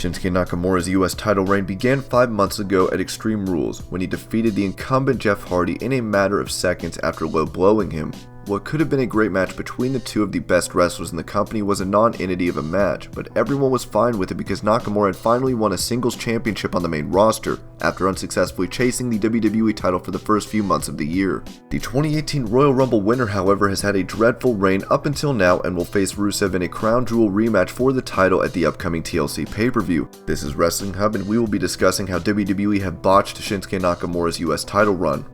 Shinsuke Nakamura's US title reign began 5 months ago at Extreme Rules when he defeated the incumbent Jeff Hardy in a matter of seconds after low blowing him. What could have been a great match between the two of the best wrestlers in the company was a non-entity of a match, but everyone was fine with it because Nakamura had finally won a singles championship on the main roster, after unsuccessfully chasing the WWE title for the first few months of the year. The 2018 Royal Rumble winner, however, has had a dreadful reign up until now and will face Rusev in a crown jewel rematch for the title at the upcoming TLC pay-per-view. This is Wrestling Hub, and we will be discussing how WWE have botched Shinsuke Nakamura's US title run.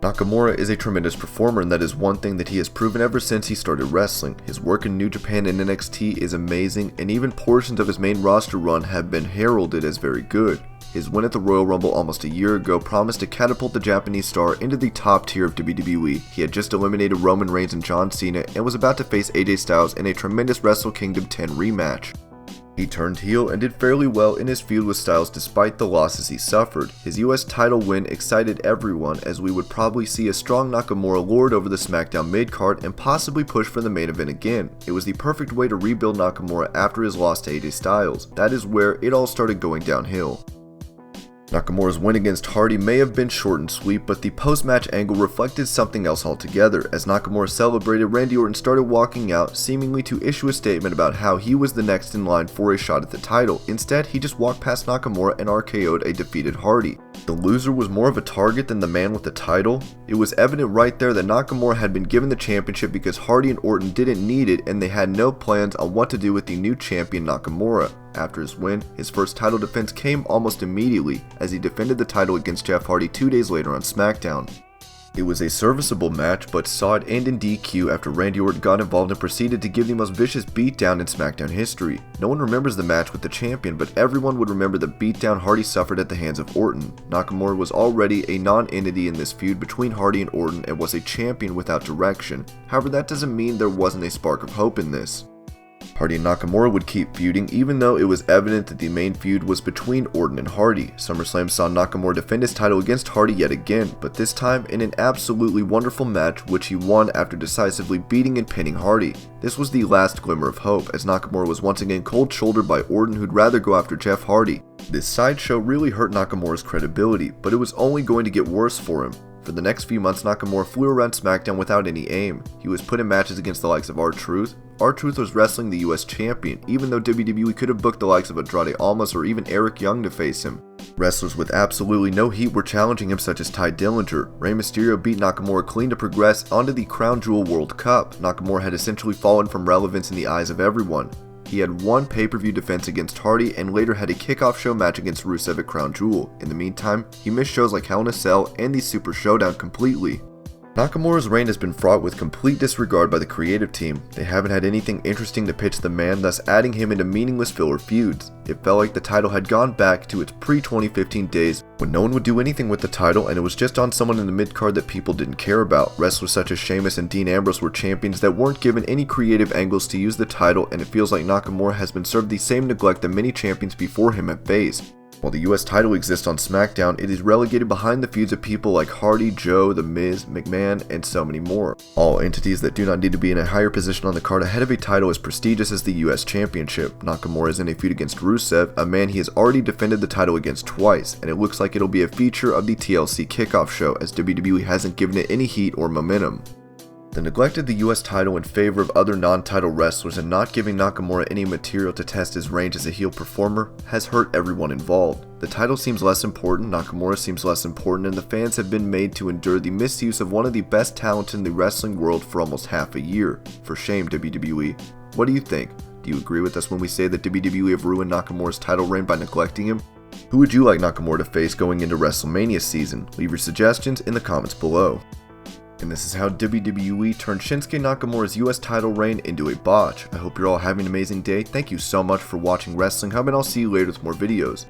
Nakamura is a tremendous performer, and that is one thing that he has proven ever since he started wrestling. His work in New Japan and NXT is amazing, and even portions of his main roster run have been heralded as very good. His win at the Royal Rumble almost a year ago promised to catapult the Japanese star into the top tier of WWE. He had just eliminated Roman Reigns and John Cena and was about to face AJ Styles in a tremendous Wrestle Kingdom 10 rematch. He turned heel and did fairly well in his feud with Styles despite the losses he suffered. His US title win excited everyone, as we would probably see a strong Nakamura lord over the SmackDown mid-card and possibly push for the main event again. It was the perfect way to rebuild Nakamura after his loss to AJ Styles. That is where it all started going downhill. Nakamura's win against Hardy may have been short and sweet, but the post-match angle reflected something else altogether. As Nakamura celebrated, Randy Orton started walking out, seemingly to issue a statement about how he was the next in line for a shot at the title. Instead, he just walked past Nakamura and RKO'd a defeated Hardy. The loser was more of a target than the man with the title. It was evident right there that Nakamura had been given the championship because Hardy and Orton didn't need it, and they had no plans on what to do with the new champion Nakamura. After his win, his first title defense came almost immediately, as he defended the title against Jeff Hardy 2 days later on SmackDown. It was a serviceable match, but saw it end in DQ after Randy Orton got involved and proceeded to give the most vicious beatdown in SmackDown history. No one remembers the match with the champion, but everyone would remember the beatdown Hardy suffered at the hands of Orton. Nakamura was already a non-entity in this feud between Hardy and Orton and was a champion without direction. However, that doesn't mean there wasn't a spark of hope in this. Hardy and Nakamura would keep feuding, even though it was evident that the main feud was between Orton and Hardy. SummerSlam saw Nakamura defend his title against Hardy yet again, but this time in an absolutely wonderful match which he won after decisively beating and pinning Hardy. This was the last glimmer of hope, as Nakamura was once again cold-shouldered by Orton, who'd rather go after Jeff Hardy. This sideshow really hurt Nakamura's credibility, but it was only going to get worse for him. For the next few months, Nakamura flew around SmackDown without any aim. He was put in matches against the likes of R-Truth. R-Truth was wrestling the US champion, even though WWE could have booked the likes of Andrade Almas or even Eric Young to face him. Wrestlers with absolutely no heat were challenging him, such as Ty Dillinger. Rey Mysterio beat Nakamura clean to progress onto the Crown Jewel World Cup. Nakamura had essentially fallen from relevance in the eyes of everyone. He had one pay-per-view defense against Hardy and later had a kickoff show match against Rusev at Crown Jewel. In the meantime, he missed shows like Hell in a Cell and the Super Showdown completely. Nakamura's reign has been fraught with complete disregard by the creative team. They haven't had anything interesting to pitch the man, thus adding him into meaningless filler feuds. It felt like the title had gone back to its pre-2015 days when no one would do anything with the title and it was just on someone in the mid-card that people didn't care about. Wrestlers such as Sheamus and Dean Ambrose were champions that weren't given any creative angles to use the title, and it feels like Nakamura has been served the same neglect that many champions before him have faced. While the US title exists on SmackDown, it is relegated behind the feuds of people like Hardy, Joe, The Miz, McMahon, and so many more. All entities that do not need to be in a higher position on the card ahead of a title as prestigious as the US Championship. Nakamura is in a feud against Rusev, a man he has already defended the title against twice, and it looks like it'll be a feature of the TLC kickoff show, as WWE hasn't given it any heat or momentum. The neglect of the US title in favor of other non-title wrestlers and not giving Nakamura any material to test his range as a heel performer has hurt everyone involved. The title seems less important, Nakamura seems less important, and the fans have been made to endure the misuse of one of the best talents in the wrestling world for almost half a year. For shame, WWE. What do you think? Do you agree with us when we say that WWE have ruined Nakamura's title reign by neglecting him? Who would you like Nakamura to face going into WrestleMania season? Leave your suggestions in the comments below. And this is how WWE turned Shinsuke Nakamura's US title reign into a botch. I hope you're all having an amazing day. Thank you so much for watching Wrestling Hub, and I'll see you later with more videos.